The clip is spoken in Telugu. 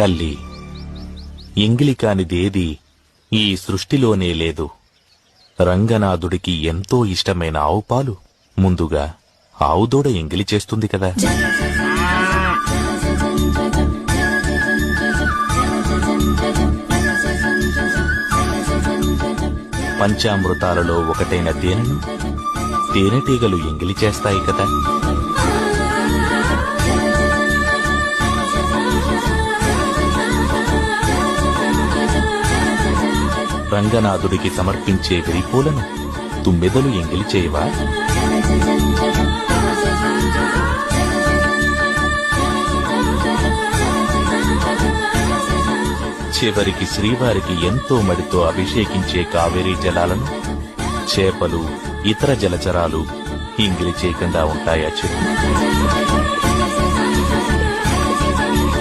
తల్లి, ఎంగిలి కానిదేది ఈ సృష్టిలోనే లేదు. రంగనాథుడికి ఎంతో ఇష్టమైన ఆవుపాలు ముందుగా ఆవుదూడ ఎంగిలి చేస్తుంది కదా. పంచామృతాలలో ఒకటైన తేనెను తేనెటీగలు ఎంగిలి చేస్తాయి కదా. రంగనాథుడికి సమర్పించే విరిపూలను తుమ్మెదలు ఎంగిలి చేయవా? చివరికి శ్రీవారికి ఎంతో మడితో అభిషేకించే కావేరీ జలాలను చేపలు, ఇతర జలచరాలు ఎంగిలి చేయకుండా ఉంటాయా చెప్పు?